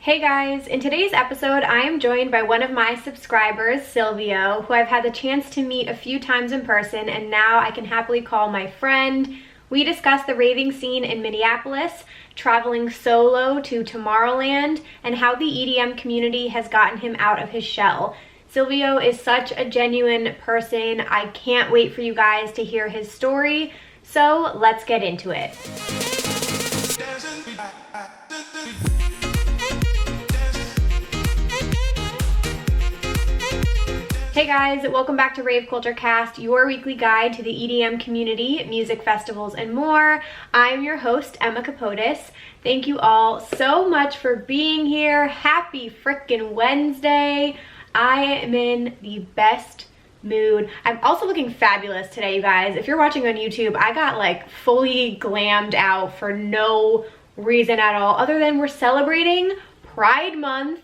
Hey guys, in today's episode I am joined by one of my subscribers, Silvio, who I've had the chance to meet a few times in person and now I can happily call my friend. We discuss the raving scene in Minneapolis, traveling solo to Tomorrowland, and how the EDM community has gotten him out of his shell. Silvio is such a genuine person. I can't wait for you guys to hear his story, so let's get into it. Hey guys, welcome back to Rave Culture Cast, your weekly guide to the EDM community, music festivals, and more. I'm your host, Emma Kapotes. Thank you all so much for being here. Happy frickin' Wednesday. I am in the best mood. I'm also looking fabulous today, you guys. If you're watching on YouTube, I got like fully glammed out for no reason at all, other than we're celebrating Pride Month.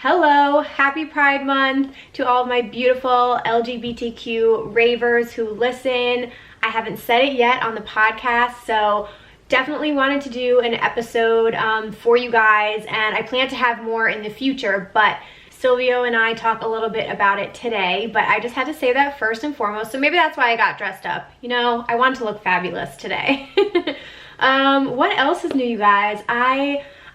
Hello, happy Pride Month to all of my beautiful LGBTQ ravers who listen. I haven't said it yet on the podcast, so definitely wanted to do an episode for you guys, and I plan to have more in the future, but Silvio and I talk a little bit about it today, but I just had to say that first and foremost, so maybe that's why I got dressed up. You know, I want to look fabulous today. What else is new, you guys?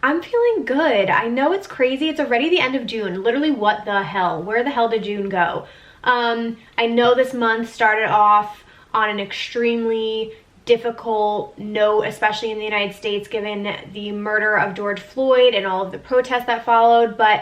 I'm feeling good. I know it's crazy. It's already the end of June. Literally, what the hell? Where the hell did June go? I know this month started off on an extremely difficult note, especially in the United States, given the murder of George Floyd and all of the protests that followed, but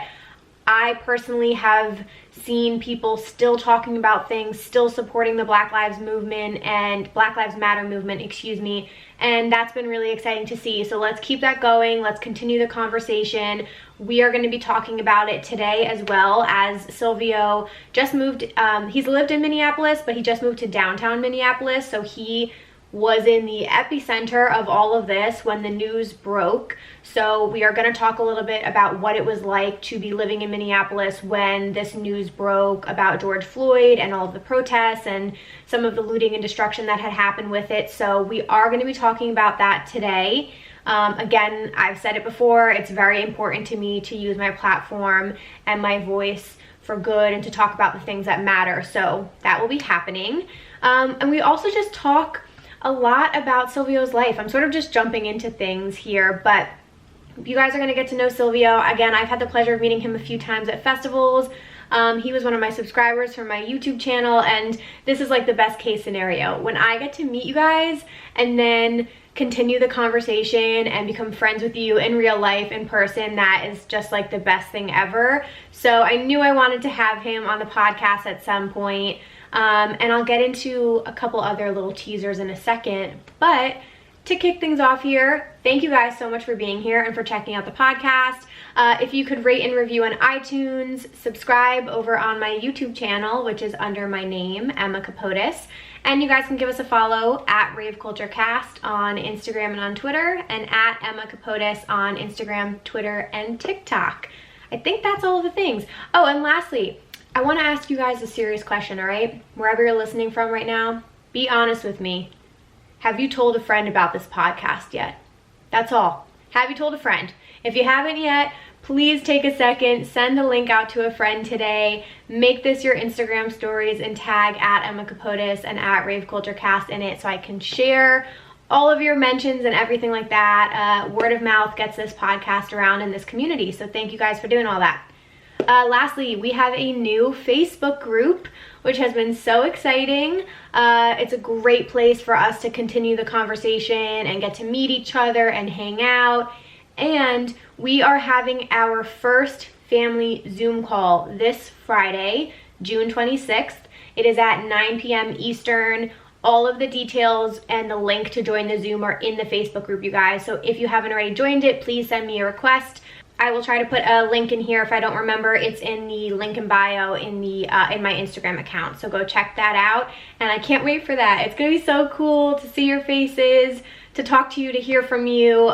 I personally have seen people still talking about things, still supporting the Black Lives movement and Black Lives Matter movement, excuse me, and that's been really exciting to see. So let's keep that going. Let's continue the conversation. We are going to be talking about it today, as well as Silvio just moved. He's lived in Minneapolis, but he just moved to downtown Minneapolis, so he was in the epicenter of all of this when the news broke. So we are going to talk a little bit about what it was like to be living in Minneapolis when this news broke about George Floyd and all of the protests and some of the looting and destruction that had happened with it. So we are going to be talking about that today. Again, I've said it before, it's very important to me to use my platform and my voice for good and to talk about the things that matter. So that will be happening. And we also just talk a lot about Silvio's life. I'm sort of just jumping into things here, but you guys are going to get to know Silvio. Again, I've had the pleasure of meeting him a few times at festivals. He was one of my subscribers for my YouTube channel, and this is like the best case scenario. When I get to meet you guys and then continue the conversation and become friends with you in real life, in person, that is just like the best thing ever. So I knew I wanted to have him on the podcast at some point. And I'll get into a couple other little teasers in a second, but to kick things off here, thank you guys so much for being here and for checking out the podcast. If you could rate and review on iTunes, subscribe over on my YouTube channel, which is under my name, Emma Kapotes, and you guys can give us a follow at raveculturecast on Instagram and on Twitter, and at Emma Kapotes on Instagram, Twitter, and TikTok. I think that's all of the things. Oh, and lastly, I want to ask you guys a serious question, all right? Wherever you're listening from right now, be honest with me. Have you told a friend about this podcast yet? That's all. Have you told a friend? If you haven't yet, please take a second, send a link out to a friend today, make this your Instagram stories and tag at Emma Kapotes and at raveculturecast in it so I can share all of your mentions and everything like that. Word of mouth gets this podcast around in this community, so thank you guys for doing all that. Lastly, we have a new Facebook group, which has been so exciting. It's a great place for us to continue the conversation and get to meet each other and hang out. And we are having our first family Zoom call this Friday, June 26th. It is at 9 p.m. Eastern. All of the details and the link to join the Zoom are in the Facebook group, you guys. So if you haven't already joined it, please send me a request. I will try to put a link in here if I don't remember. It's in the link in bio in my Instagram account. So go check that out. And I can't wait for that. It's gonna be so cool to see your faces, to talk to you, to hear from you.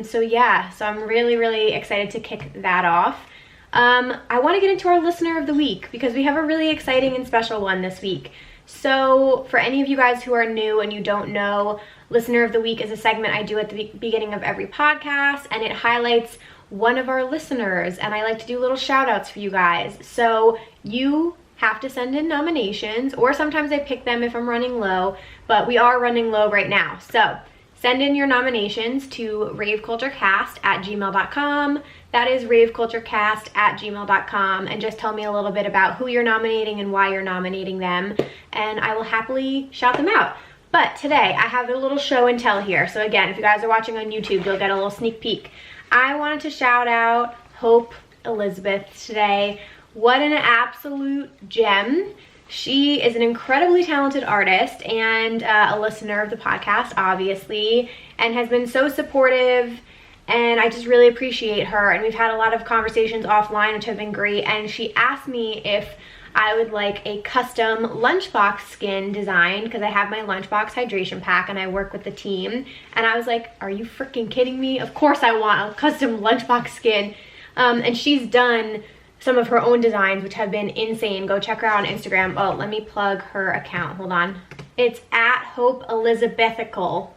So yeah, so I'm really, really excited to kick that off. I want to get into our listener of the week because we have a really exciting and special one this week. So for any of you guys who are new and you don't know, Listener of the Week is a segment I do at the beginning of every podcast, and it highlights one of our listeners, and I like to do little shout outs for you guys. So you have to send in nominations, or sometimes I pick them if I'm running low, but we are running low right now. So send in your nominations to raveculturecast@gmail.com. That is raveculturecast@gmail.com, and just tell me a little bit about who you're nominating and why you're nominating them, and I will happily shout them out. But today I have a little show and tell here. So again, if you guys are watching on YouTube, you'll get a little sneak peek. I wanted to shout out Hope Elizabeth today. What an absolute gem. She is an incredibly talented artist and a listener of the podcast, obviously, and has been so supportive, and I just really appreciate her. And we've had a lot of conversations offline, which have been great, and she asked me if I would like a custom lunchbox skin design, because I have my lunchbox hydration pack and I work with the team. And I was like, are you freaking kidding me? Of course I want a custom lunchbox skin. And she's done some of her own designs, which have been insane. Go check her out on Instagram. Oh, let me plug her account. Hold on. It's @HopeElizabethical.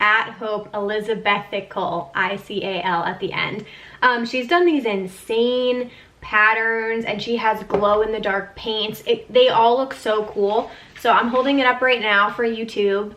@HopeElizabethical, ICAL at the end. She's done these insane patterns, and she has glow in the dark paints. They all look so cool. So I'm holding it up right now for YouTube.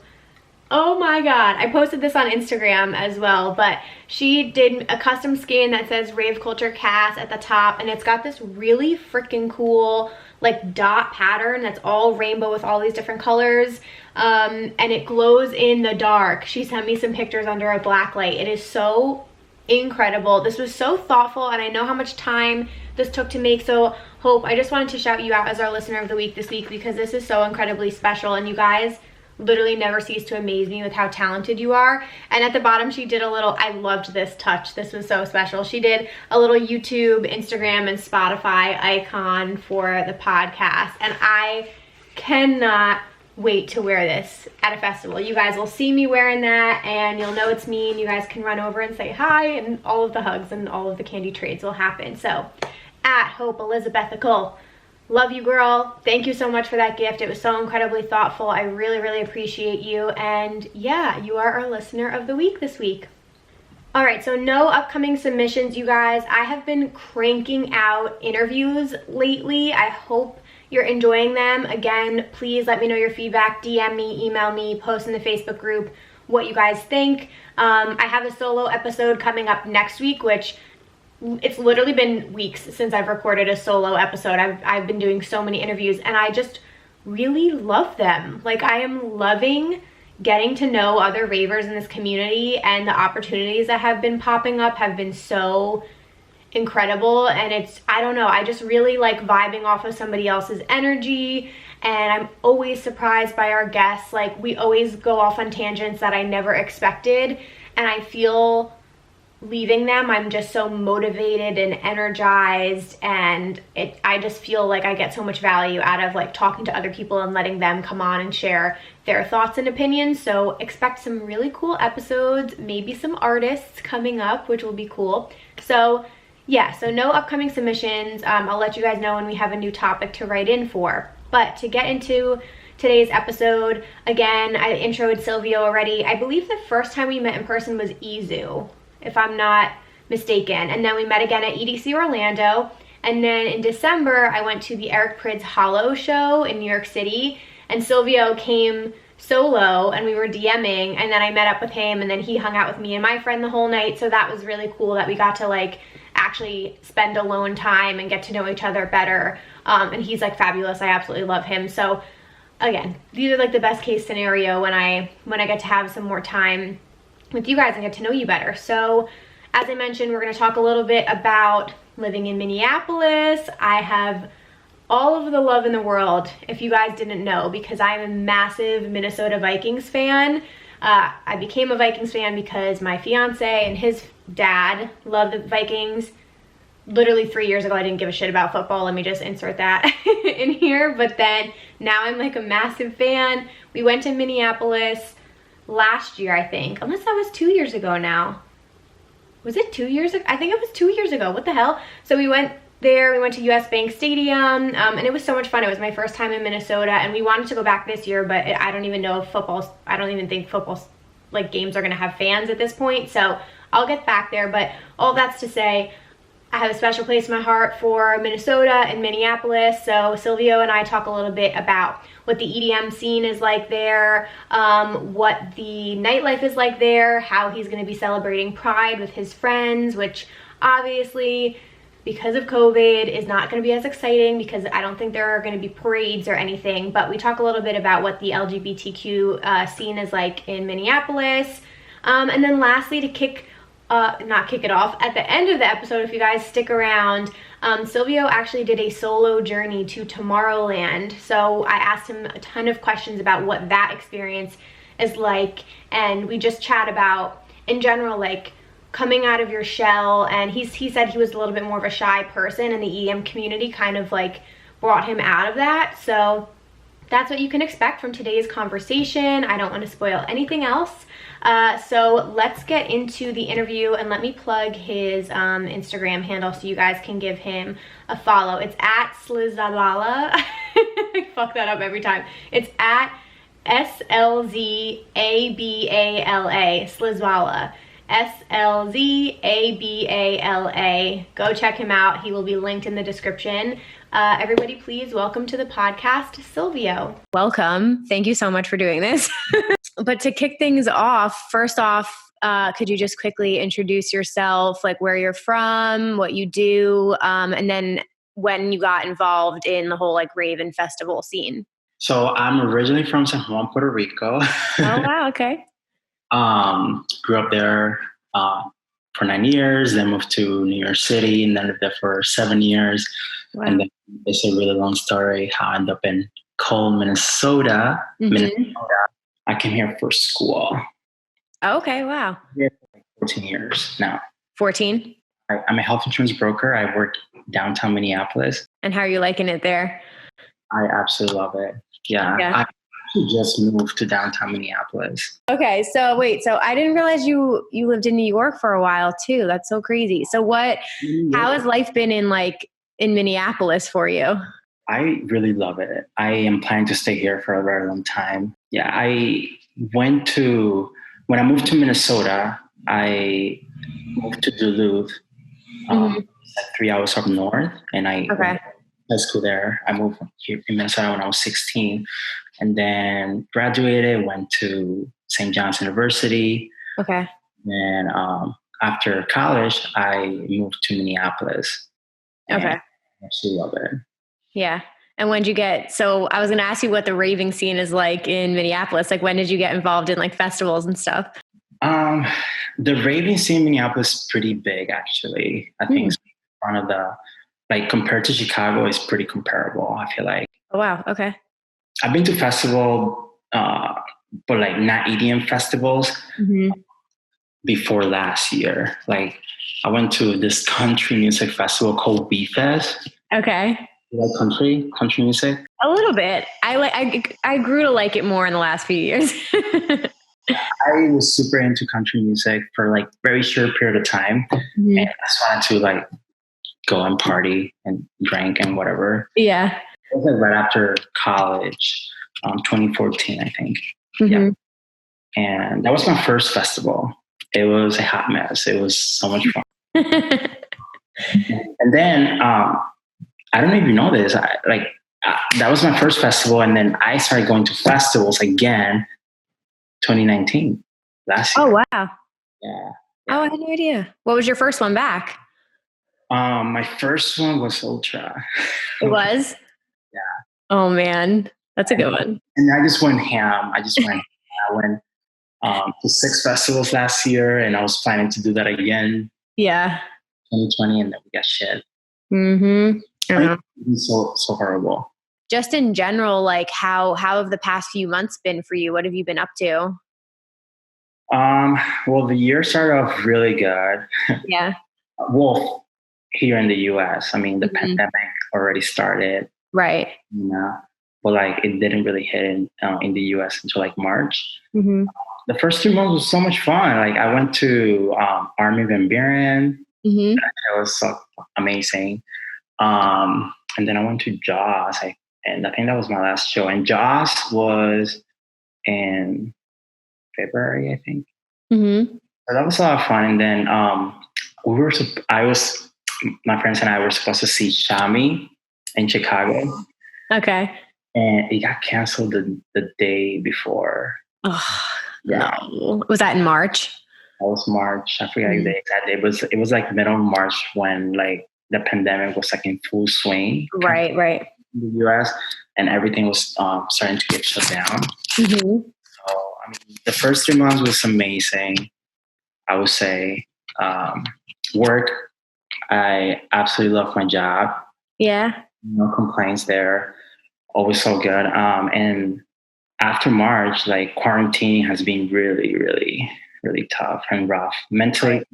Oh my god, I posted this on Instagram as well, but she did a custom skin that says Rave Culture Cast at the top, and it's got this really freaking cool like dot pattern that's all rainbow with all these different colors, and it glows in the dark. She sent me some pictures under a black light. It is so incredible. This was so thoughtful, and I know how much time this took to make. So Hope, I just wanted to shout you out as our listener of the week this week, because this is so incredibly special, and you guys literally never cease to amaze me with how talented you are. And at the bottom she did a little, I loved this touch, this was so special. She did a little YouTube, Instagram, and Spotify icon for the podcast, and I cannot wait to wear this at a festival. You guys will see me wearing that, and you'll know it's me, and you guys can run over and say hi, and all of the hugs and all of the candy trades will happen. So @HopeElizabethical. Love you, girl. Thank you so much for that gift. It was so incredibly thoughtful. I really, really appreciate you. And yeah, you are our listener of the week this week. All right, so no upcoming submissions, you guys. I have been cranking out interviews lately. I hope you're enjoying them. Again, please let me know your feedback. DM me, email me, post in the Facebook group what you guys think. I have a solo episode coming up next week, which it's literally been weeks since I've recorded a solo episode. I've been doing so many interviews, and I just really love them. Like, I am loving getting to know other ravers in this community, and the opportunities that have been popping up have been so incredible. And it's, I don't know, I just really like vibing off of somebody else's energy, and I'm always surprised by our guests. Like, we always go off on tangents that I never expected, and I feel leaving them, I'm just so motivated and energized, and I just feel like I get so much value out of like talking to other people and letting them come on and share their thoughts and opinions. So expect some really cool episodes, maybe some artists coming up, which will be cool. So yeah, so no upcoming submissions. I'll let you guys know when we have a new topic to write in for. But to get into today's episode, again, I introed Silvio already. I believe the first time we met in person was Izu, if I'm not mistaken. And then we met again at EDC Orlando. And then in December, I went to the Eric Prydz Hollow show in New York City, and Silvio came solo, and we were DMing, and then I met up with him, and then he hung out with me and my friend the whole night. So that was really cool that we got to like actually spend alone time and get to know each other better. And he's like fabulous. I absolutely love him. So again, these are like the best case scenario when I get to have some more time with you guys and get to know you better. So as I mentioned, we're going to talk a little bit about living in Minneapolis. I have all of the love in the world, if you guys didn't know, because I'm a massive Minnesota Vikings fan. I became a Vikings fan because my fiance and his dad love the Vikings. Literally 3 years ago, I didn't give a shit about football. Let me just insert that in here. But then now I'm like a massive fan. We went to Minneapolis last year, I think, unless that was 2 years ago now. Was it 2 years ago? I think it was 2 years ago. What the hell? So we went there, we went to US Bank Stadium, and it was so much fun. It was my first time in Minnesota, and we wanted to go back this year, but I don't even know if I don't even think football like games are gonna have fans at this point. So I'll get back there. But all that's to say, I have a special place in my heart for Minnesota and Minneapolis. So Silvio and I talk a little bit about what the EDM scene is like there, what the nightlife is like there, how he's going to be celebrating Pride with his friends, which obviously, because of COVID, is not going to be as exciting because I don't think there are going to be parades or anything. But we talk a little bit about what the LGBTQ scene is like in Minneapolis. And then lastly, to not kick it off, at the end of the episode, if you guys stick around, Silvio actually did a solo journey to Tomorrowland. So I asked him a ton of questions about what that experience is like, and we just chat about, in general, like coming out of your shell. And he said he was a little bit more of a shy person, and the EDM community kind of like brought him out of that. So that's what you can expect from today's conversation. I don't want to spoil anything else. So let's get into the interview, and let me plug his Instagram handle so you guys can give him a follow. It's at Slizabala. I fuck that up every time. It's at SLZABALA, Slizabala. SLZABALA. Go check him out. He will be linked in the description. Everybody, please welcome to the podcast, Silvio. Welcome. Thank you so much for doing this. But to kick things off, first off, could you just quickly introduce yourself, like where you're from, what you do, and then when you got involved in the whole like rave and festival scene? So I'm originally from San Juan, Puerto Rico. Oh, wow. Okay. Grew up there for 9 years, then moved to New York City, and then lived there for 7 years. Wow. And then it's a really long story how I ended up in cold Minnesota. I came here for school. Okay, wow. I'm here for like 14 years now. 14? I'm a health insurance broker. I work downtown Minneapolis. And how are you liking it there? I absolutely love it. Yeah. I actually just moved to downtown Minneapolis. Okay, so wait, so I didn't realize you lived in New York for a while too. That's so crazy. So how has life been in Minneapolis for you? I really love it. I am planning to stay here for a very long time. Yeah, when I moved to Minnesota, I moved to Duluth, like 3 hours up north, and I went to school there. I moved here in Minnesota when I was 16, and then graduated, went to St. John's University. Okay. And after college, I moved to Minneapolis. Okay. I absolutely love it. Yeah. And when did you so I was going to ask you what the raving scene is like in Minneapolis. Like, when did you get involved in like festivals and stuff? The raving scene in Minneapolis is pretty big, actually. I think it's one of the, compared to Chicago, is pretty comparable, I feel like. Oh, wow. Okay. I've been to festival, but not EDM festivals before last year. Like, I went to this country music festival called B-Fest. Okay. You like country music? A little bit. I grew to like it more in the last few years. I was super into country music for very short period of time, and I just wanted to go and party and drink and whatever. Yeah. It was right after college, 2014, I think. Yeah. And that was my first festival. It was a hot mess. It was so much fun. And then I don't know if you know this. That was my first festival, and then I started going to festivals again, 2019, last year. Oh wow! Yeah. Oh, I had no idea. What was your first one back? My first one was Ultra. It was. Yeah. Oh man, that's a good one. And I just went ham. I went to 6 festivals last year, and I was planning to do that again. Yeah. 2020, and then we got shit. So horrible. Just in general, how have the past few months been for you? What have you been up to? Well, the year started off really good. Yeah. Well, here in the US, I mean, the pandemic already started. Right. But it didn't really hit in the US until March. The first 2 months was so much fun. I went to Army Van Buren. It was so amazing. And then I went to Jaws, and I think that was my last show. And Jaws was in February, I think. So that was a lot of fun. And then my friends and I were supposed to see Shami in Chicago. Okay. And it got canceled the day before. Oh, Yeah. no. Was that in March? That was March. I forget the exact day. It was like middle of March when like the pandemic was like in full swing. Right. In the US, and everything was starting to get shut down. Mm-hmm. So I mean, the first 3 months was amazing. I would say work. I absolutely love my job. Yeah. No complaints there. Always so good. And after March, like quarantining has been really, really, really tough and rough mentally,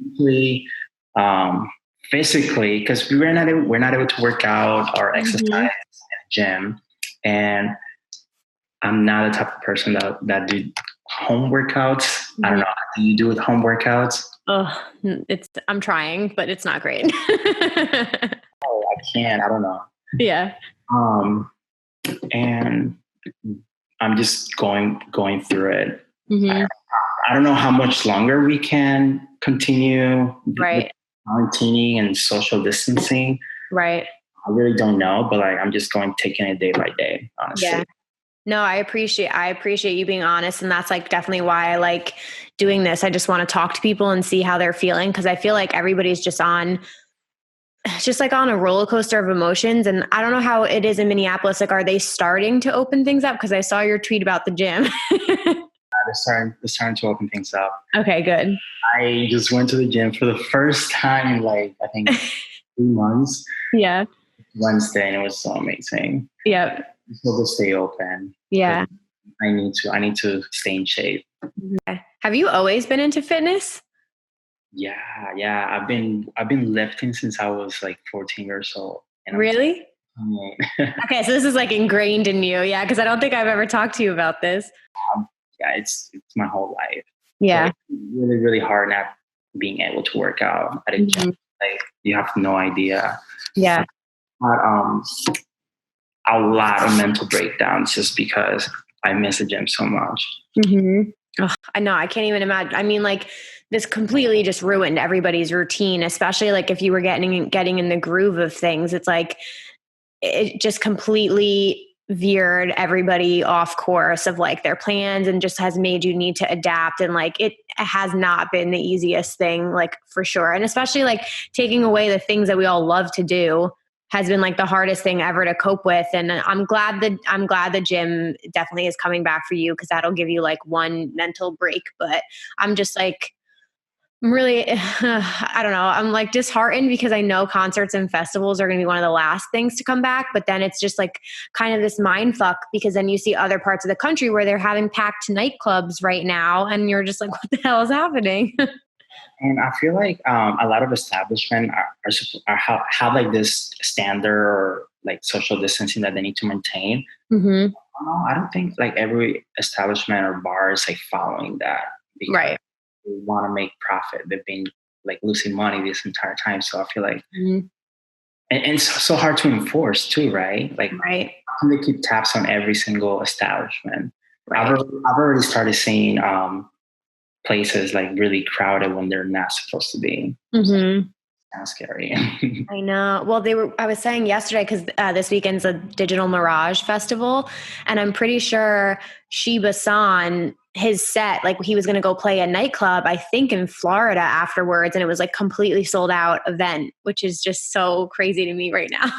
physically, because we're not able to work out or exercise in the gym. And I'm not the type of person that do home workouts. I don't know. Do you do with home workouts? Oh, I'm trying, but it's not great. Oh, I can't. I don't know. Yeah. And I'm just going through it. Mm-hmm. I don't know how much longer we can continue Right. quarantining and social distancing. Right. I really don't know, but like I'm just taking it day by day, honestly. Yeah. No, I appreciate you being honest. And that's like definitely why I like doing this. I just want to talk to people and see how they're feeling. Cause I feel like everybody's just on a roller coaster of emotions. And I don't know how it is in Minneapolis. Like, are they starting to open things up? Cause I saw your tweet about the gym. They're starting to open things up. Okay, good. I just went to the gym for the first time in like, I think 3 months. Yeah. Wednesday, and it was so amazing. Yep. So to stay open. Yeah. I need to stay in shape. Okay. Have you always been into fitness? Yeah. I've been lifting since I was like 14 years old. Really? Okay, so this is like ingrained in you, yeah? Because I don't think I've ever talked to you about this. Yeah, it's my whole life. Yeah. So it's really, really hard not being able to work out at a gym. Like you have no idea. Yeah. A lot of mental breakdowns just because I miss the gym so much. Mm-hmm. Oh, I know. I can't even imagine. I mean, like this completely just ruined everybody's routine, especially like if you were getting in the groove of things. It's like it just completely veered everybody off course of like their plans and just has made you need to adapt. And like it has not been the easiest thing, like for sure. And especially like taking away the things that we all love to do has been like the hardest thing ever to cope with. And I'm glad the gym definitely is coming back for you because that'll give you like one mental break. But I'm just like, I'm really, I don't know. I'm like disheartened because I know concerts and festivals are going to be one of the last things to come back. But then it's just like kind of this mind fuck because then you see other parts of the country where they're having packed nightclubs right now. And you're just like, what the hell is happening? And I feel like a lot of establishment have like this standard or like social distancing that they need to maintain. Mm-hmm. I don't think like every establishment or bar is like following that. Right. They want to make profit. They've been like losing money this entire time. So I feel like, and it's so hard to enforce too, right? Like, right. How can they keep tabs on every single establishment? Right. I've already started seeing places like really crowded when they're not supposed to be. Mm-hmm. Kind of scary. I know. Well, I was saying yesterday, because this weekend's a Digital Mirage Festival, and I'm pretty sure Shiba San, his set, like he was going to go play a nightclub, I think in Florida afterwards, and it was like completely sold out event, which is just so crazy to me right now.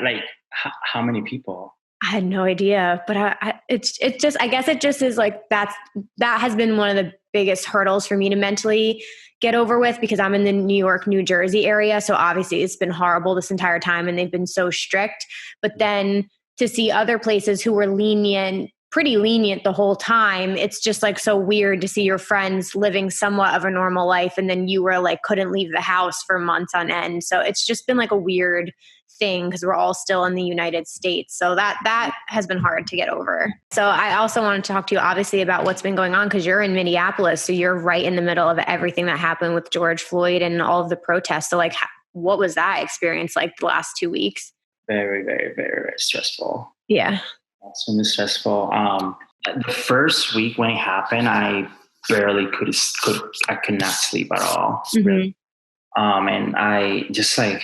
Like, how many people? I had no idea, but I guess it just is like that has been one of the biggest hurdles for me to mentally get over with because I'm in the New York, New Jersey area. So obviously it's been horrible this entire time and they've been so strict, but then to see other places who were pretty lenient the whole time, it's just like so weird to see your friends living somewhat of a normal life. And then you were like, couldn't leave the house for months on end. So it's just been like a weird thing because we're all still in the United States. So that has been hard to get over. So I also wanted to talk to you obviously about what's been going on because you're in Minneapolis. So you're right in the middle of everything that happened with George Floyd and all of the protests. So like, what was that experience like the last 2 weeks? Very, very, very, very stressful. Yeah. It's been stressful. The first week when it happened, I barely I could not sleep at all. And I just like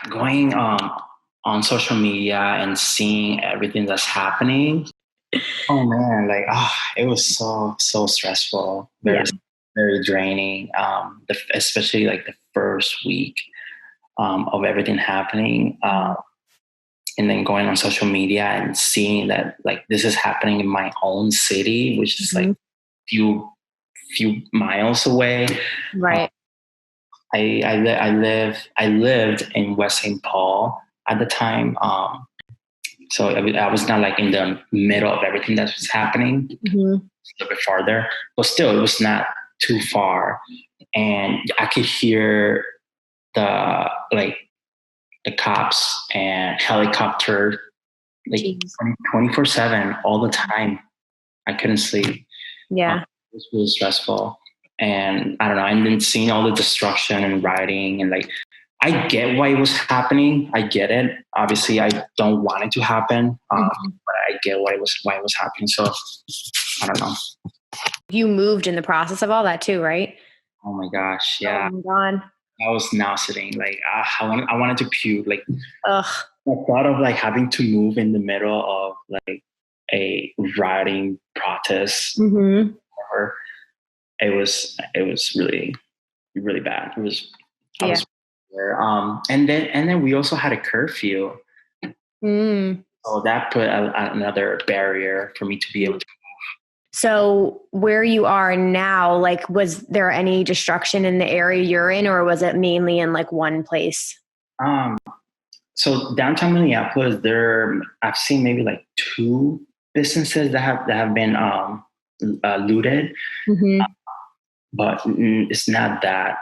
going on social media and seeing everything that's happening. Oh man, like it was so stressful, very draining. Especially like the first week of everything happening, and then going on social media and seeing that like this is happening in my own city, which is like few miles away. Right. I lived in West St. Paul at the time. So I was not like in the middle of everything that was happening, a little bit farther, but still it was not too far. And I could hear the cops and helicopter like 24/7 all the time. I couldn't sleep. Yeah. It was really stressful. And I don't know, and then seeing all the destruction and rioting and like, I get why it was happening. I get it. Obviously, I don't want it to happen, but I get why it was happening. So I don't know. You moved in the process of all that too, right? Oh my gosh, yeah. Oh my God. I was now sitting like I wanted to puke. Like, ugh. The thought of like having to move in the middle of like a rioting protest, it was really, really bad. It was. And then we also had a curfew. So that put another barrier for me to be able to. So where you are now, like, was there any destruction in the area you're in, or was it mainly in like one place? So downtown Minneapolis, I've seen maybe like 2 businesses that have been looted, but it's not that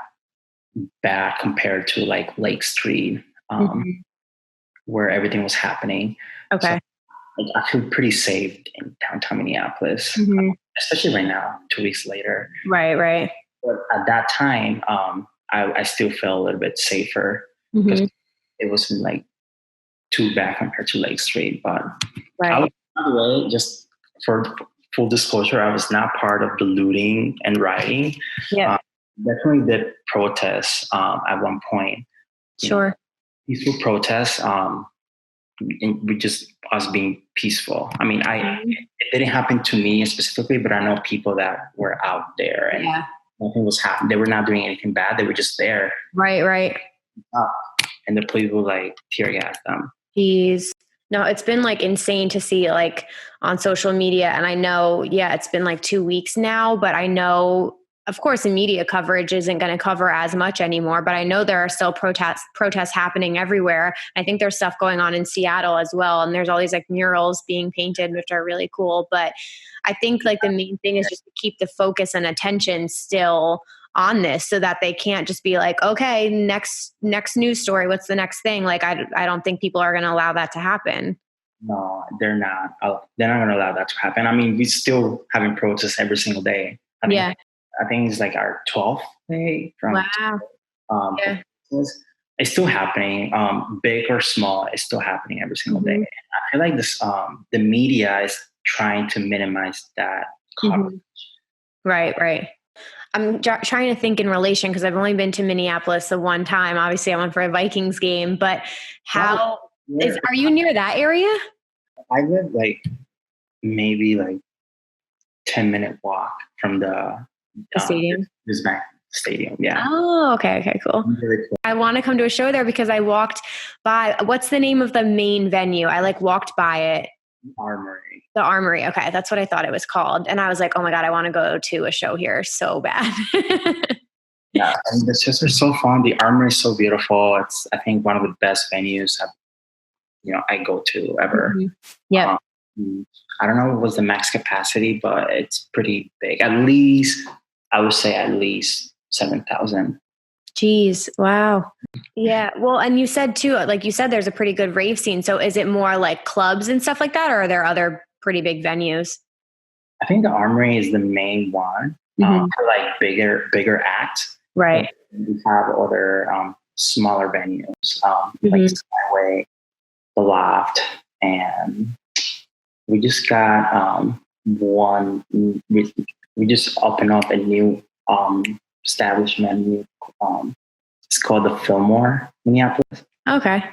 bad compared to like Lake Street, where everything was happening. Okay. So, I feel pretty safe in downtown Minneapolis, especially right now, 2 weeks later. Right. But at that time, I still felt a little bit safer because it wasn't like too bad compared to Lake Street. But I was, by the way, just for full disclosure, I was not part of the looting and rioting. Yeah. Definitely did protests at one point. Sure. Peaceful protests. And we just us being peaceful. I mean, it didn't happen to me specifically, but I know people that were out there and nothing was happening. They were not doing anything bad. They were just there. Right. And the police will like tear gas them. Jeez. No, it's been like insane to see like on social media. And I know, it's been like 2 weeks now, but I know, of course, the media coverage isn't going to cover as much anymore, but I know there are still protests happening everywhere. I think there's stuff going on in Seattle as well. And there's all these like murals being painted, which are really cool. But I think like the main thing is just to keep the focus and attention still on this so that they can't just be like, okay, next news story. What's the next thing? Like, I don't think people are going to allow that to happen. No, they're not. They're not going to allow that to happen. I mean, we still having protests every single day. I think it's like our 12th day. It's still happening, big or small. It's still happening every single day. And I feel like this, the media is trying to minimize that coverage. Right. I'm trying to think in relation because I've only been to Minneapolis the one time. Obviously, I went for a Vikings game, but are you near that area? I live like maybe like 10-minute walk from the stadium. Stadium, yeah. Oh, okay, cool. Really cool. I want to come to a show there because I walked by. What's the name of the main venue? I like walked by it. The Armory. Okay, that's what I thought it was called. And I was like, oh my God, I want to go to a show here so bad. Yeah, and the shows are so fun. The Armory is so beautiful. It's, I think, one of the best venues I go to ever. Yeah. I don't know what was the max capacity, but it's pretty big. At least, I would say at least 7,000. Jeez. Wow. Yeah. Well, and you said too, like you said, there's a pretty good rave scene. So is it more like clubs and stuff like that? Or are there other pretty big venues? I think the Armory is the main one for like bigger acts. Right. We have other smaller venues like Skyway, The Loft, and we just got one we just opened up a new establishment. It's called the Fillmore, Minneapolis. Okay.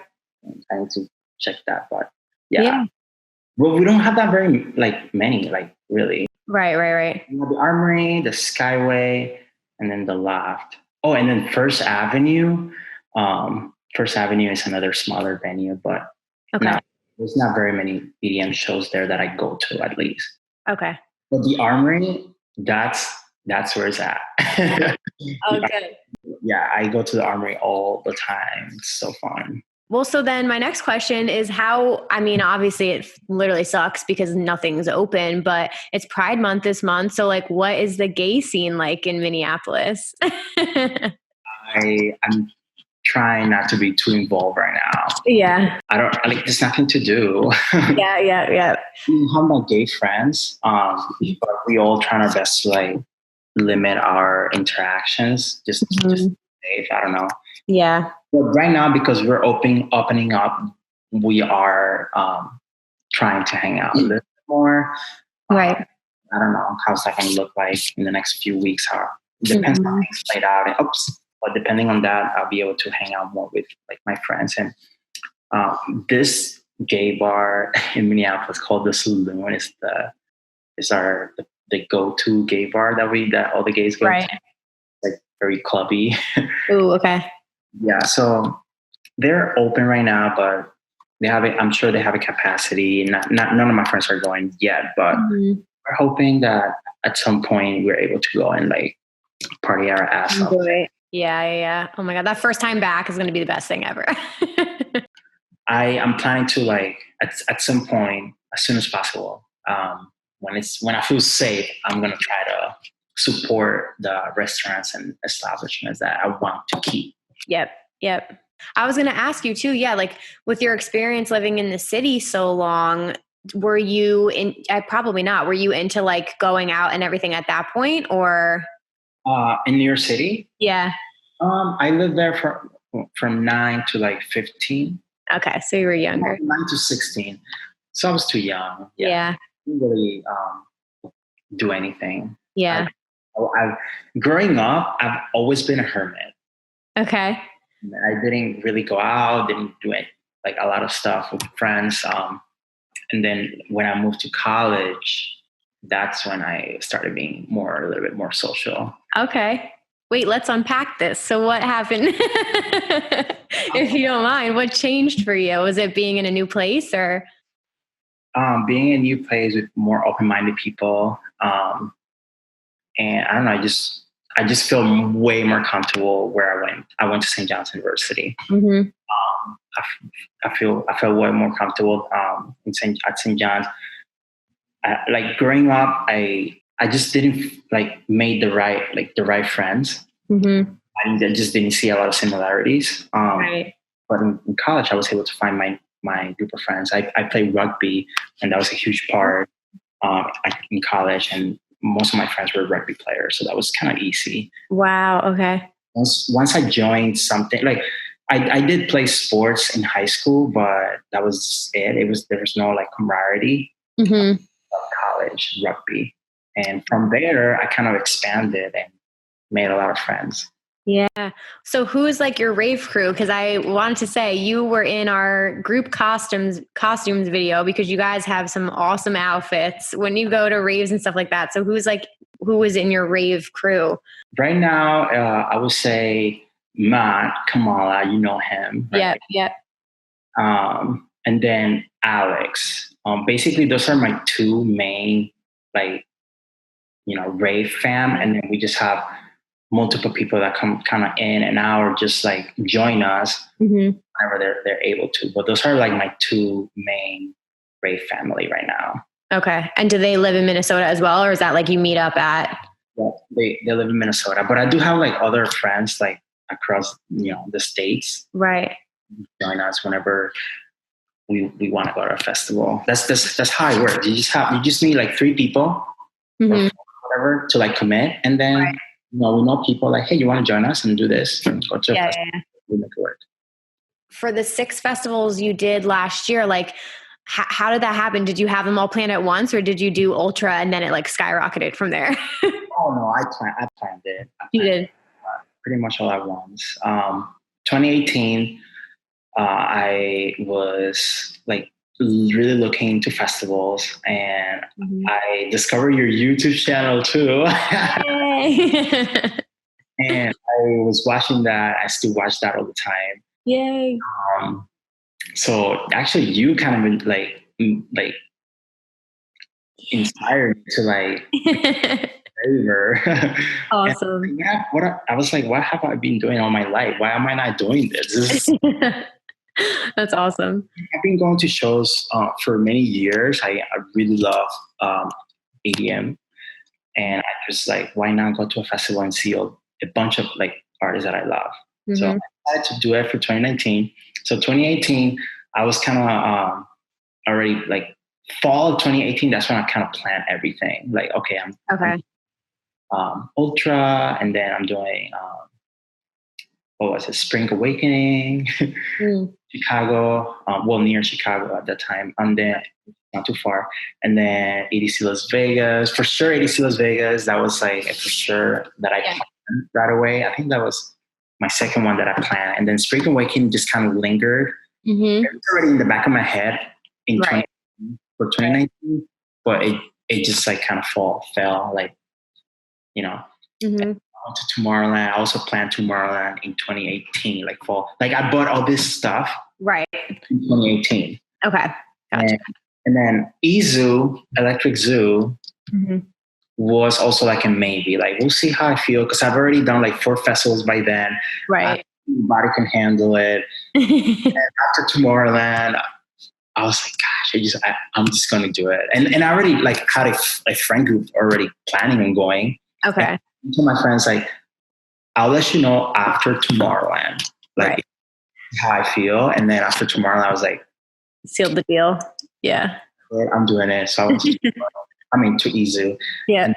I need to check that, but yeah. Well, we don't have that very many, really. Right. We have the Armory, the Skyway, and then the Loft. Oh, and then First Avenue. First Avenue is another smaller venue, but there's not very many EDM shows there that I go to, at least. Okay. But the Armory, that's where it's at. Okay. Yeah, I go to the Armory all the time. It's so fun. Well, so then my next question is obviously it literally sucks because nothing's open, but it's Pride Month this month. So what is the gay scene like in Minneapolis? I'm trying not to be too involved right now. Yeah. There's nothing to do. Yeah. I have my gay friends, but we all trying our best to limit our interactions. Just safe. I don't know. Yeah. But right now, because we're opening up, we are trying to hang out a little bit more. Right. I don't know how's that going to look like in the next few weeks. Depends on how things played out. But depending on that, I'll be able to hang out more with my friends. And this gay bar in Minneapolis called the Saloon is the go-to gay bar that all the gays go to. Very clubby. Ooh, okay. Yeah, so they're open right now, but I'm sure they have a capacity. None of my friends are going yet, but we're hoping that at some point we're able to go and party our ass off. Yeah. Oh my God, that first time back is going to be the best thing ever. I'm planning to at some point, as soon as possible, when I feel safe, I'm gonna try to support the restaurants and establishments that I want to keep. Yep. I was gonna ask you too. Yeah, with your experience living in the city so long, were you probably not. Were you into going out and everything at that point, or? In New York City? Yeah. I lived there from 9 to 15. Okay, so you were younger. 9 to 16. So I was too young. Yeah. I didn't really do anything. Yeah. Growing up, I've always been a hermit. Okay. I didn't really go out, didn't do it, a lot of stuff with friends. And then when I moved to college, that's when I started being a little bit more social. Okay. Wait, let's unpack this. So what happened? If you don't mind, what changed for you? Was it being in a new place or? Being in a new place with more open-minded people. And I don't know, I just feel way more comfortable where I went. I went to St. John's University. Mm-hmm. I feel way more comfortable at St. John's. Growing up, I just didn't made the right friends. Mm-hmm. I just didn't see a lot of similarities. Right. But in college, I was able to find my group of friends. I played rugby, and that was a huge part in college. And most of my friends were rugby players, so that was kind of easy. Wow. Okay. Once I joined something I did play sports in high school, but that was it. There was no camaraderie. Mm-hmm. Of college rugby, and from there I kind of expanded and made a lot of friends. Yeah. So who's your rave crew? Because I wanted to say you were in our group costumes video because you guys have some awesome outfits when you go to raves and stuff like that. So who was in your rave crew? Right now, I would say Matt Kamala. You know him, right? Yep. And then Alex. Basically, those are my two main rave fam, and then we just have multiple people that come kind of in and out or just join us whenever they're able to. But those are my two main rave family right now. Okay. And do they live in Minnesota as well, or is that you meet up at? Yeah, they live in Minnesota, but I do have other friends across the states. Right. Join us whenever we want to go to a festival. That's how it works. You just need 3 people or whatever to commit, and then. Right. We know people hey, you want to join us and do this? And go to a festival. We make it work. For the 6 festivals you did last year, how did that happen? Did you have them all planned at once, or did you do Ultra and then it like skyrocketed from there? Oh no, I planned it. You did? Pretty much all at once. 2018, I was like really looking into festivals, and I discovered your YouTube channel too. Yay. And I was watching that. I still watch that all the time. Yay. So actually, you kind of like inspired me to like Raver. Awesome. And, yeah, I was like, what have I been doing all my life? Why am I not doing this? That's awesome. I've been going to shows for many years. I really love EDM, and I just like, why not go to a festival and see a bunch of like artists that I love? So I decided to do it for 2019. So 2018, I was kind of already like fall of 2018. That's when I kind of planned everything. Like, okay, I'm Ultra, and then I'm doing what was it, Spring Awakening, Chicago, near Chicago at that time, and then not too far, and then EDC Las Vegas, for sure. EDC Las Vegas, that was like for sure that I planned right away. I think that was my second one that I planned, and then Spring Awakening just kind of lingered. It was already in the back of my head in 2019, but it just like kind of fell like, you know. I went to Tomorrowland. I also planned Tomorrowland in 2018, like fall. Like I bought all this stuff in 2018. Okay, gotcha. And then Electric Zoo, was also like a maybe. Like we'll see how I feel, because I've already done like 4 festivals by then. Right. My body can handle it. And after Tomorrowland, I was like, gosh, I'm just gonna do it. And I already like had a friend group already planning on going. Okay. And to my friends, like, I'll let you know after Tomorrowland, like how I feel. And then after Tomorrowland, I was like, sealed the deal. Yeah. I'm doing it. So I went to to Izu. Yeah. And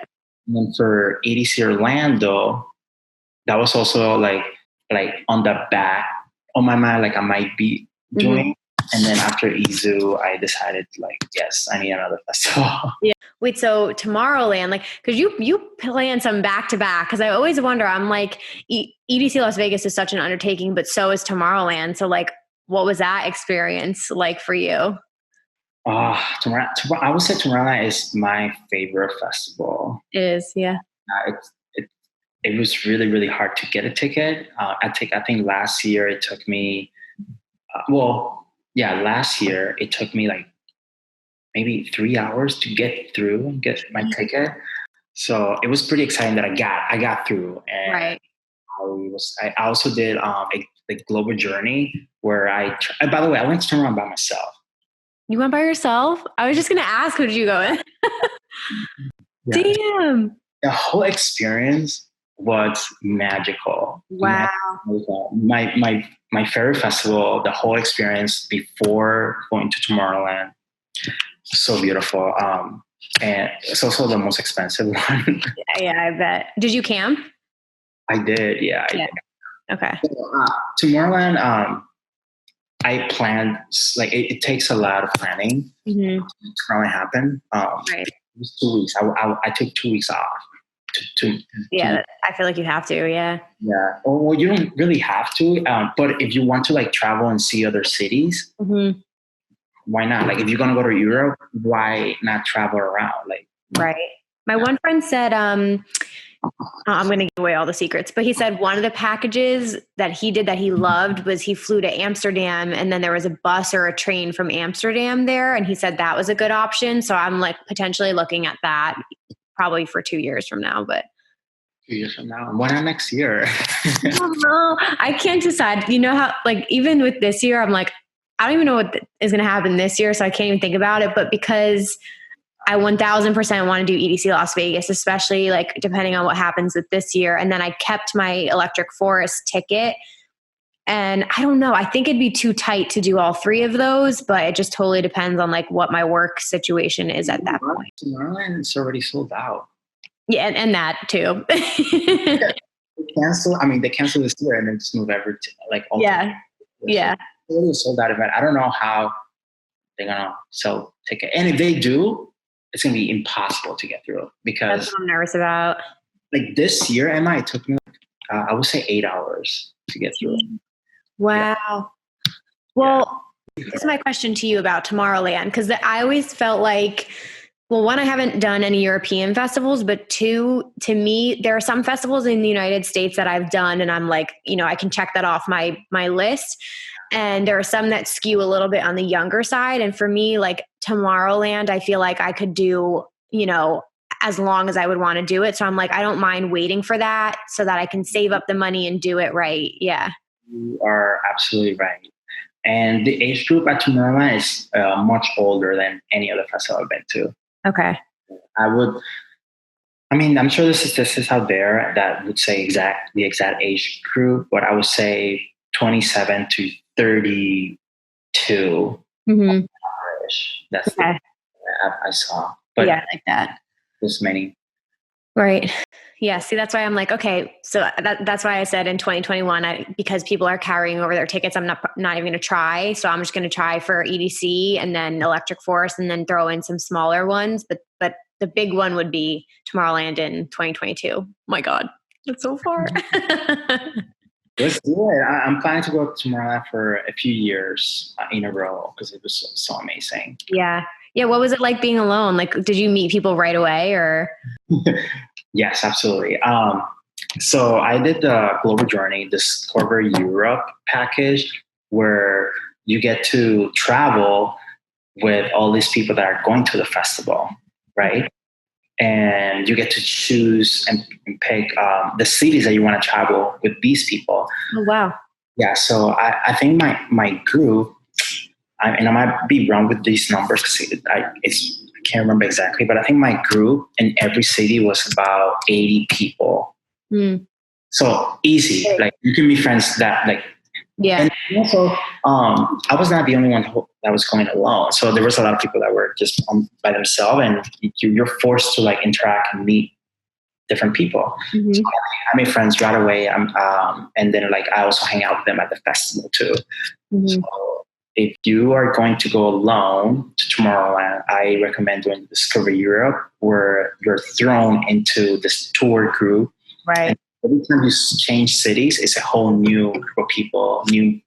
then for EDC Orlando, that was also like on the back on my mind, like I might be doing. And then after Izu, I decided like, yes, I need another festival. Yeah. Wait, so Tomorrowland, like, cause you plan some back to back. Cause I always wonder, I'm like, EDC Las Vegas is such an undertaking, but so is Tomorrowland. So like, what was that experience like for you? I would say Tomorrowland is my favorite festival. It is, yeah. It was really, really hard to get a ticket. I think last year it took me, last year it took me like maybe 3 hours to get through and get my ticket. So it was pretty exciting that I got through. And I also did a global journey where by the way, I went to Tomorrowland by myself. You went by yourself? I was just going to ask, who did you go with? Damn. The whole experience was magical. Wow. My favorite festival, the whole experience before going to Tomorrowland, so beautiful. And it's also the most expensive one. Yeah, I bet. Did you camp? I did, yeah. I did. Okay. So, Tomorrowland, I planned, like, it takes a lot of planning to really happen. It was 2 weeks. I took 2 weeks off. I feel like you have to, yeah. Yeah. Well, you don't really have to, but if you want to, like, travel and see other cities, why not? Like, if you're going to go to Europe, why not travel around? Like, right. My one friend said, I'm going to give away all the secrets, but he said one of the packages that he did that he loved was he flew to Amsterdam, and then there was a bus or a train from Amsterdam there. And he said that was a good option. So I'm like potentially looking at that probably for 2 years from now, but 2 years from now, why not next year? I don't know. I can't decide. You know how, like, even with this year, I'm like, I don't even know what is going to happen this year. So I can't even think about it, but because I 1000% want to do EDC Las Vegas, especially like depending on what happens with this year. And then I kept my Electric Forest ticket, and I don't know, I think it'd be too tight to do all 3 of those, but it just totally depends on like what my work situation is at that point. Tomorrowland is already sold out. Yeah. And that too. They cancel this year and then just move over to like, all yeah. It was sold out event. I don't know how they're gonna sell ticket. And if they do, it's gonna be impossible to get through because that's what I'm nervous about. Like this year, Emma, it took me I would say 8 hours to get through. Wow. Yeah. Well, this is my question to you about Tomorrowland, because I always felt like, well, one, I haven't done any European festivals, but two, to me, there are some festivals in the United States that I've done, and I'm like, I can check that off my list. And there are some that skew a little bit on the younger side. And for me, like Tomorrowland, I feel like I could do, as long as I would want to do it. So I'm like, I don't mind waiting for that so that I can save up the money and do it right. Yeah. You are absolutely right. And the age group at Tomorrowland is much older than any other festival I've been to. Okay. I'm sure this is out there that would say the exact age group, but I would say 27 to 32. Mm-hmm. That's okay. I saw. But yeah, like that. There's many. Right. Yeah. See, that's why I'm like, okay. So that's why I said in 2021, because people are carrying over their tickets, I'm not even going to try. So I'm just going to try for EDC and then Electric Forest and then throw in some smaller ones. But the big one would be Tomorrowland in 2022. Oh my God, that's so far. Let's do it. I'm planning to go to Tomorrowland for a few years in a row because it was so amazing. Yeah. Yeah. What was it like being alone? Like, did you meet people right away or? Yes, absolutely. So I did the Global Journey, Discover Europe package, where you get to travel with all these people that are going to the festival, right? And you get to choose and pick the cities that you want to travel with these people. Oh, wow. Yeah, so I think my group, and I might be wrong with these numbers because I can't remember exactly, but I think my group in every city was about 80 people. Mm. So easy. Like you can be friends that like, yeah. And also, I was not the only one that was going alone. So there was a lot of people that were just by themselves, and you're forced to like interact and meet different people. Mm-hmm. So I made friends right away. And then like I also hang out with them at the festival too. Mm-hmm. So if you are going to go alone to Tomorrowland, I recommend doing Discover Europe, where you're thrown into this tour group. Right. And every time you change cities, it's a whole new group of people, many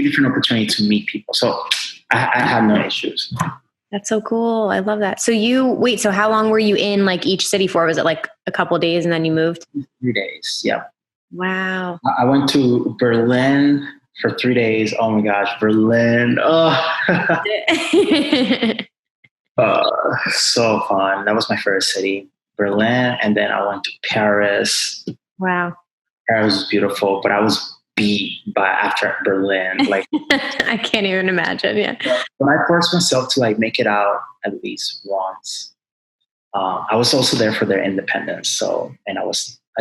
different opportunities to meet people. So I had no issues. That's so cool. I love that. So how long were you in like each city for? Was it like a couple of days and then you moved? 3 days. Yeah. Wow. I went to Berlin for 3 days. Oh my gosh, Berlin. Oh. So fun. That was my first city, Berlin. And then I went to Paris. Wow. Paris was beautiful, but I was beat after Berlin. Like I can't even imagine. Yeah. But I forced myself to like make it out at least once. I was also there for their independence. So, and I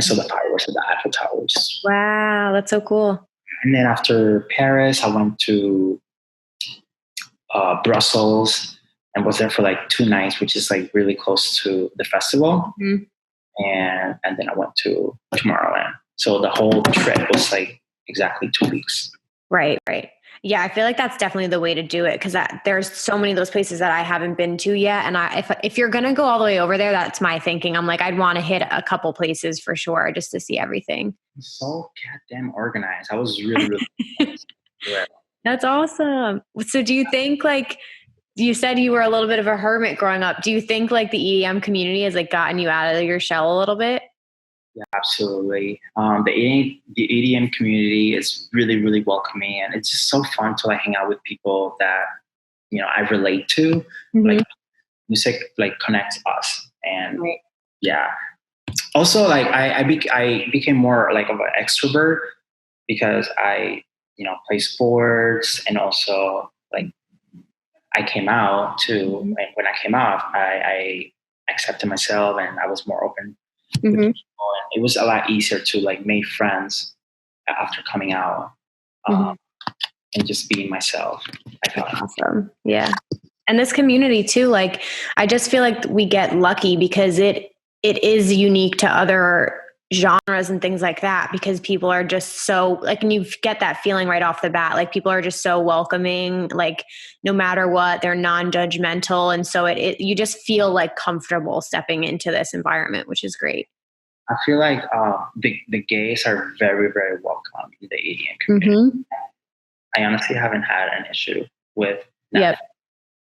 saw the fireworks at the Eiffel Tower. Wow. That's so cool. And then after Paris, I went to Brussels and was there for like 2 nights, which is like really close to the festival. Mm-hmm. And then I went to Tomorrowland. So the whole trip was like exactly 2 weeks. Right. Yeah, I feel like that's definitely the way to do it because there's so many of those places that I haven't been to yet. And if you're going to go all the way over there, that's my thinking. I'm like, I'd want to hit a couple places for sure just to see everything. So goddamn organized. I was really, really yeah. That's awesome. So do you think like, you said you were a little bit of a hermit growing up. Do you think like the EDM community has like gotten you out of your shell a little bit? Yeah, absolutely. The EDM community is really, really welcoming, and it's just so fun to like hang out with people that I relate to. Mm-hmm. Like music, like connects us, and right. Yeah. Also, like I became more like of an extrovert because I play sports, and also like I came out too. Mm-hmm. And when I came out, I accepted myself, and I was more open. Mm-hmm. It was a lot easier to like make friends after coming out and just being myself. I thought awesome. Yeah. And this community too, like I just feel like we get lucky because it is unique to other genres and things like that, because people are just so like, and you get that feeling right off the bat, like people are just so welcoming, like no matter what, they're non-judgmental. And so you just feel like comfortable stepping into this environment, which is great. I feel like the gays are very, very welcome in the EDM community. I honestly haven't had an issue with not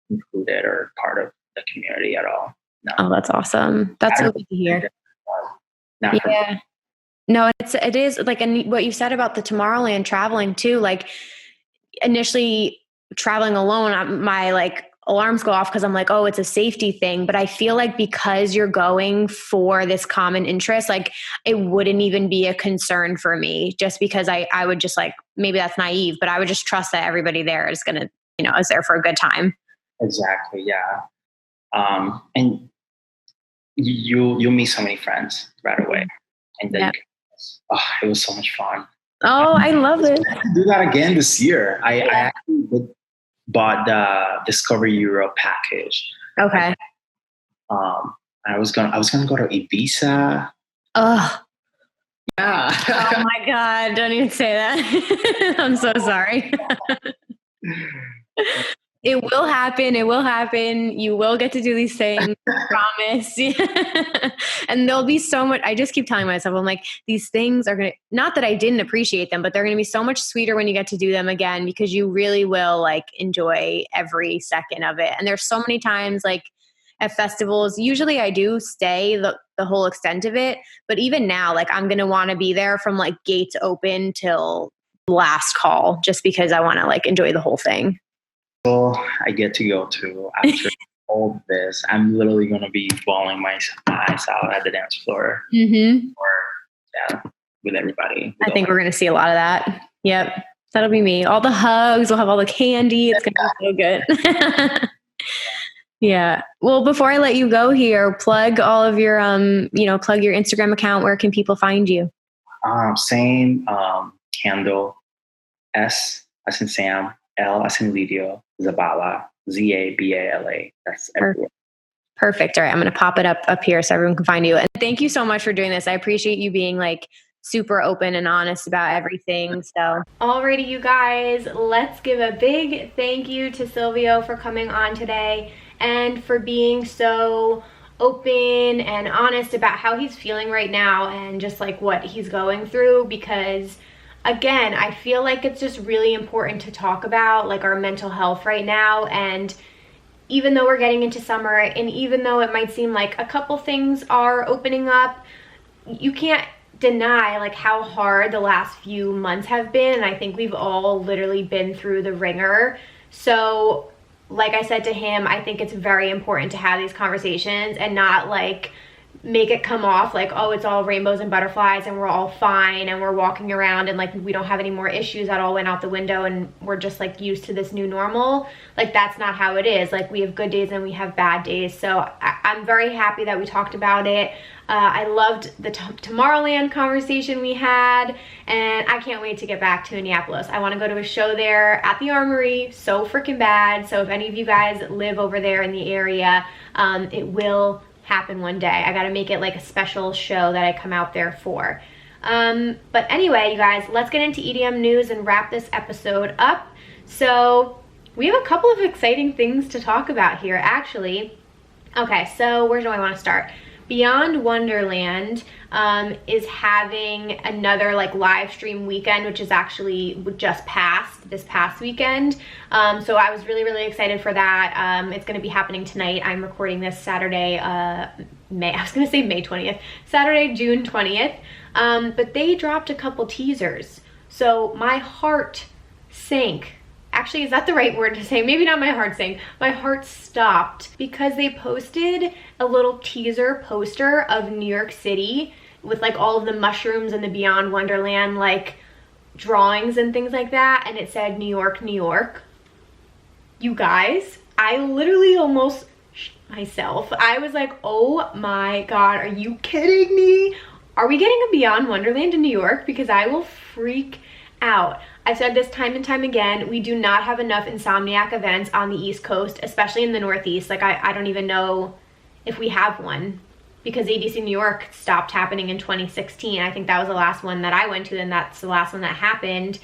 included or part of the community at all. No. Oh, that's awesome. That's so good to hear. Yeah. No, it is like, and what you said about the Tomorrowland traveling too, like initially traveling alone, my like alarms go off because I'm like, oh, it's a safety thing. But I feel like because you're going for this common interest, like it wouldn't even be a concern for me, just because I would just like, maybe that's naive, but I would just trust that everybody there is going to, is there for a good time. Exactly. Yeah. And you meet so many friends right away. And then it was so much fun. Oh, I love it. I can do that again this year. I actually bought the Discover Europe package. Okay. I was gonna go to Ibiza. Oh. Yeah. Oh my God! Don't even say that. I'm so sorry. It will happen. It will happen. You will get to do these things. I promise. And there'll be so much. I just keep telling myself, I'm like, these things are going to, not that I didn't appreciate them, but they're going to be so much sweeter when you get to do them again, because you really will like enjoy every second of it. And there's so many times like at festivals, usually I do stay the whole extent of it. But even now, like I'm going to want to be there from like gates open till last call, just because I want to like enjoy the whole thing. I get to go to after all this. I'm literally going to be bawling my eyes out at the dance floor, with everybody. I think we're going to see a lot of that. Yep, that'll be me. All the hugs. We'll have all the candy. It's going to be so good. Yeah. Well, before I let you go here, plug all of your, plug your Instagram account. Where can people find you? Same handle. S as in Sam. L as in Livio, Zabala, Zabala. That's everywhere. Perfect. All right. I'm going to pop it up here so everyone can find you. And thank you so much for doing this. I appreciate you being like super open and honest about everything. So, alrighty, you guys, let's give a big thank you to Silvio for coming on today and for being so open and honest about how he's feeling right now and just like what he's going through, because again, I feel like it's just really important to talk about like our mental health right now. And even though we're getting into summer, and even though it might seem like a couple things are opening up, you can't deny like how hard the last few months have been. And I think we've all literally been through the ringer. So like I said to him, I think it's very important to have these conversations and not like make it come off like, oh, it's all rainbows and butterflies and we're all fine and we're walking around and like we don't have any more issues that all went out the window and we're just like used to this new normal. Like that's not how it is. Like we have good days and we have bad days. So I'm very happy that we talked about it. I loved the Tomorrowland conversation we had, and I can't wait to get back to Minneapolis. I want to go to a show there at the Armory so freaking bad. So if any of you guys live over there in the area, it will happen one day. I gotta make it like a special show that I come out there for. But anyway, you guys, let's get into EDM news and wrap this episode up. So we have a couple of exciting things to talk about here, actually. Okay, so where do I want to start? Beyond Wonderland is having another like live stream weekend, which is actually just passed this past weekend. So I was really, really excited for that. It's going to be happening tonight. I'm recording this Saturday, May 20th, Saturday, June 20th. But they dropped a couple teasers. So my heart sank. Actually, is that the right word to say? Maybe not my heart sank. My heart stopped because they posted a little teaser poster of New York City with like all of the mushrooms and the Beyond Wonderland like drawings and things like that. And it said New York, New York. You guys, I literally almost shit myself. I was like, oh my God, are you kidding me? Are we getting a Beyond Wonderland in New York? Because I will freak out. I've said this time and time again, we do not have enough Insomniac events on the East Coast, especially in the Northeast. Like I don't even know if we have one. because EDC New York stopped happening in 2016. I think that was the last one that I went to, and that's the last one that happened.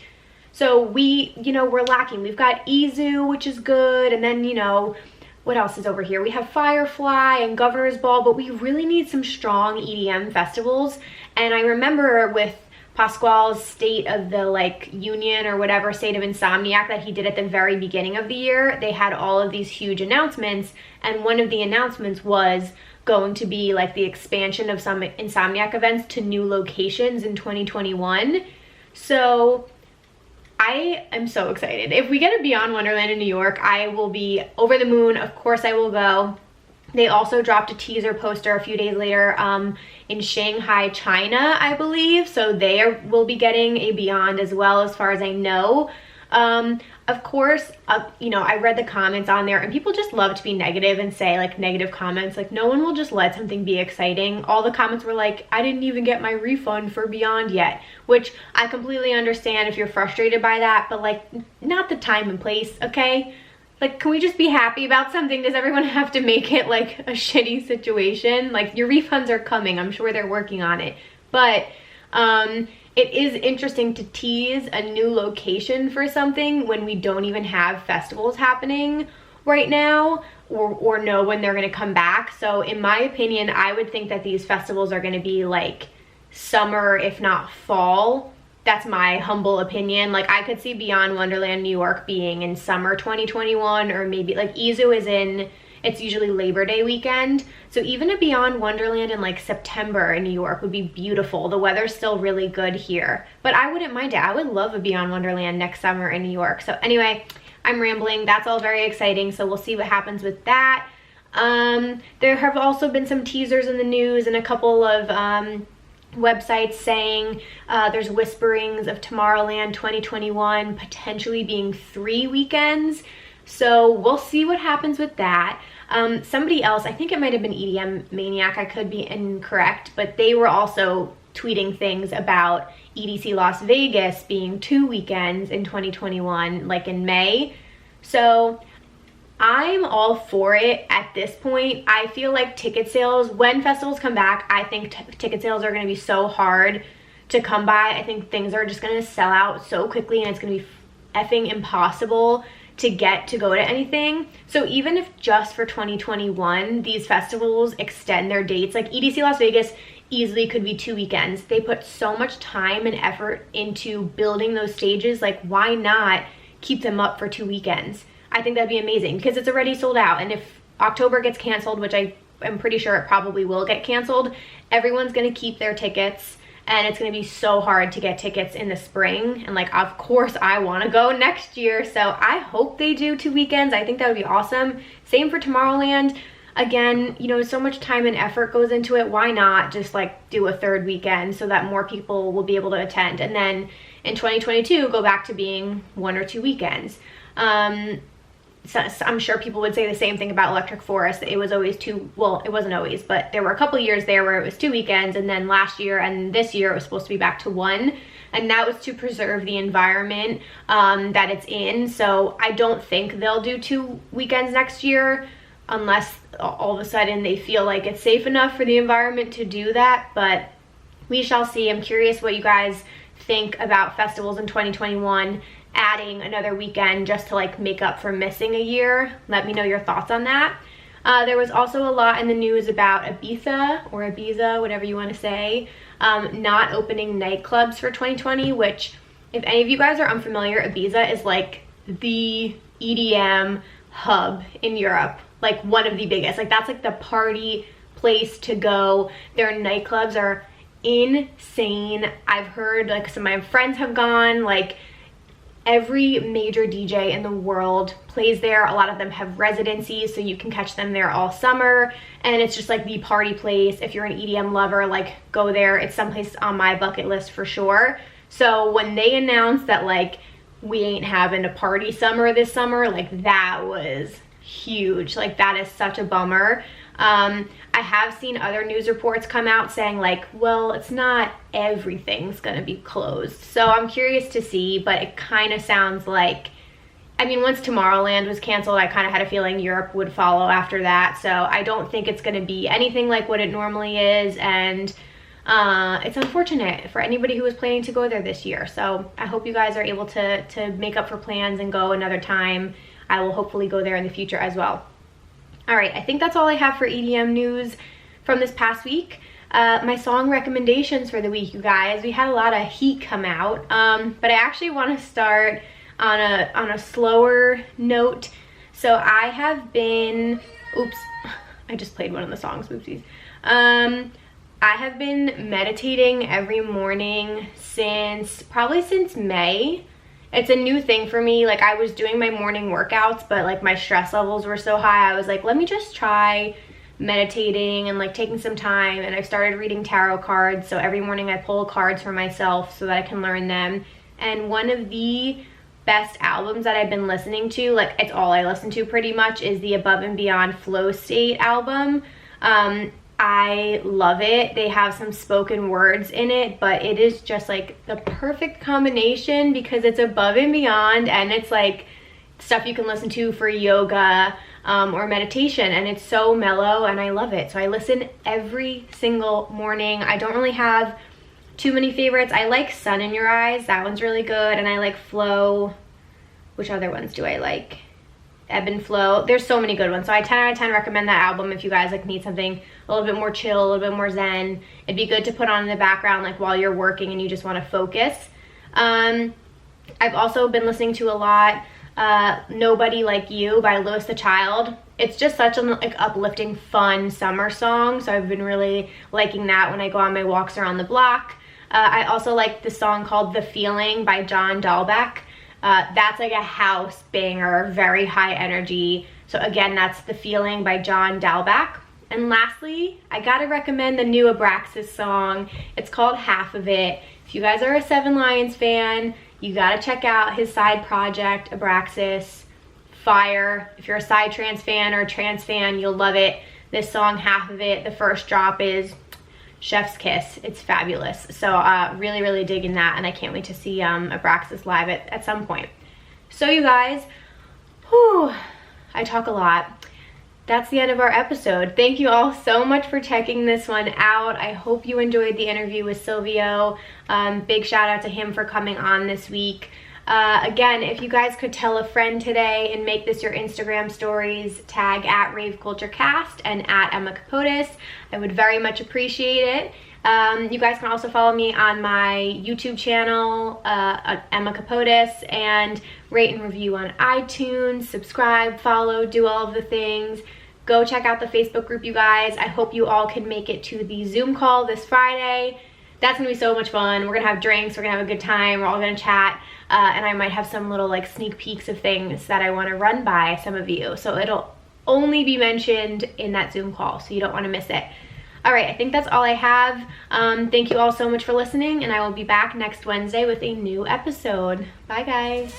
So we, you know, we're lacking. We've got Izu, which is good, and then, you know, what else is over here? We have Firefly and Governor's Ball, but we really need some strong EDM festivals. And I remember with Pasquale's State of the like Union or whatever, State of Insomniac that he did at the very beginning of the year, they had all of these huge announcements, and one of the announcements was going to be like the expansion of some Insomniac events to new locations in 2021. So I am so excited. If we get a Beyond Wonderland in New York, I will be over the moon. Of course I will go. They also dropped a teaser poster a few days later in Shanghai, China, I believe. So they will be getting a Beyond as well, as far as I know. Of course, you know, I read the comments on there, and people just love to be negative and say like negative comments. Like, no one will just let something be exciting. All the comments were like, I didn't even get my refund for Beyond yet, which I completely understand if you're frustrated by that, but like, not the time and place, okay? Like, can we just be happy about something? Does everyone have to make it like a shitty situation? Like, your refunds are coming. I'm sure they're working on it. But it is interesting to tease a new location for something when we don't even have festivals happening right now, or know when they're going to come back. So in my opinion, I would think that these festivals are going to be like summer, if not fall. That's my humble opinion. Like, I could see Beyond Wonderland New York being in summer 2021, or maybe like Izu is in, it's usually Labor Day weekend. So even a Beyond Wonderland in like September in New York would be beautiful. The weather's still really good here, but I wouldn't mind it. I would love a Beyond Wonderland next summer in New York. So anyway, I'm rambling. That's all very exciting. So we'll see what happens with that. There have also been some teasers in the news and a couple of websites saying there's whisperings of Tomorrowland 2021 potentially being 3 weekends. So we'll see what happens with that. Somebody else, I think it might have been EDM Maniac, I could be incorrect, but they were also tweeting things about EDC Las Vegas being 2 weekends in 2021, like in May. So I'm all for it at this point. I feel like ticket sales, when festivals come back, I think ticket sales are going to be so hard to come by. I think things are just going to sell out so quickly, and it's going to be effing impossible to get to go to anything. So even if just for 2021 these festivals extend their dates, like EDC Las Vegas easily could be 2 weekends. They put so much time and effort into building those stages, like why not keep them up for 2 weekends? I think that'd be amazing, because it's already sold out. And if October gets canceled, which I am pretty sure it probably will get canceled, everyone's gonna keep their tickets, and it's gonna be so hard to get tickets in the spring. And like, of course I wanna go next year, so I hope they do 2 weekends. I think that would be awesome. Same for Tomorrowland. Again, you know, so much time and effort goes into it. Why not just like do a 3rd weekend so that more people will be able to attend? And then in 2022, go back to being 1 or 2 weekends. So I'm sure people would say the same thing about Electric Forest. It was always 2, well, it wasn't always, but there were a couple years there where it was 2 weekends, and then last year and this year it was supposed to be back to 1, and that was to preserve the environment that it's in. So I don't think they'll do 2 weekends next year unless all of a sudden they feel like it's safe enough for the environment to do that, but we shall see. I'm curious what you guys think about festivals in 2021 adding another weekend just to like make up for missing a year. Let me know your thoughts on that. There was also a lot in the news about Ibiza, or Ibiza, whatever you want to say, not opening nightclubs for 2020, which, if any of you guys are unfamiliar, Ibiza is like the EDM hub in Europe, like one of the biggest. Like, that's like the party place to go. Their nightclubs are insane. I've heard, like, some of my friends have gone, like, every major DJ in the world plays there. A lot of them have residencies, so you can catch them there all summer, and it's just like the party place. If you're an EDM lover, like, go there. It's someplace on my bucket list for sure. So when they announced that, like, we ain't having a party summer this summer, like, that was huge. Like, that is such a bummer. I have seen other news reports come out saying, like, well, it's not everything's gonna be closed. So I'm curious to see, but it kind of sounds like I mean, once Tomorrowland was canceled, I kind of had a feeling Europe would follow after that. So I don't think it's going to be anything like what it normally is. And it's unfortunate for anybody who was planning to go there this year. So I hope you guys are able to make up for plans and go another time. I will hopefully go there in the future as well. All right, I think that's all I have for EDM news from this past week. My song recommendations for the week, you guys. We had a lot of heat come out, but I actually want to start on a slower note. So I have been, oops, I just played one of the songs, oopsies. I have been meditating every morning probably since May. It's a new thing for me. Like, I was doing my morning workouts, but like my stress levels were so high, I was like, let me just try meditating and like taking some time. And I started reading tarot cards. So every morning I pull cards for myself so that I can learn them. And one of the best albums that I've been listening to, like it's all I listen to pretty much, is the Above and Beyond Flow State album. I love it. They have some spoken words in it, but it is just like the perfect combination because it's above and beyond, and it's like stuff you can listen to for yoga or meditation, and it's so mellow and I love it. So I listen every single morning. I don't really have too many favorites. I like Sun in Your Eyes, that one's really good, and I like Flow. Which other ones do I like? Ebb and Flow. There's so many good ones. So I 10 out of 10 recommend that album if you guys like need something a little bit more chill, a little bit more zen. It'd be good to put on in the background like while you're working and you just want to focus. I've also been listening to a lot Nobody Like You by Louis the Child. It's just such an like uplifting, fun summer song. So I've been really liking that when I go on my walks around the block. I also like the song called The Feeling by John Dahlbeck. That's like a house banger, very high energy. So again, that's The Feeling by John Dahlbeck. And lastly, I gotta recommend the new Abraxas song. It's called Half of It. If you guys are a Seven Lions fan, you gotta check out his side project, Abraxas. Fire. If you're a Psytrance fan or a trance fan, you'll love it. This song, Half of It, the first drop is chef's kiss. It's fabulous. So really, really digging that, and I can't wait to see Abraxas live at some point. So you guys, whew, I talk a lot. That's the end of our episode. Thank you all so much for checking this one out. I hope you enjoyed the interview with Silvio. Big shout out to him for coming on this week. Again, if you guys could tell a friend today and make this your Instagram stories, tag at raveculturecast and at Emma Kapotes. I would very much appreciate it. You guys can also follow me on my YouTube channel, Emma Kapotes, and rate and review on iTunes, subscribe, follow, do all of the things. Go check out the Facebook group, you guys. I hope you all can make it to the Zoom call this Friday. That's gonna be so much fun. We're gonna have drinks, we're gonna have a good time, we're all gonna chat, and I might have some little like sneak peeks of things that I wanna run by some of you. So it'll only be mentioned in that Zoom call, so you don't wanna miss it. All right, I think that's all I have. Thank you all so much for listening, and I will be back next Wednesday with a new episode. Bye, guys.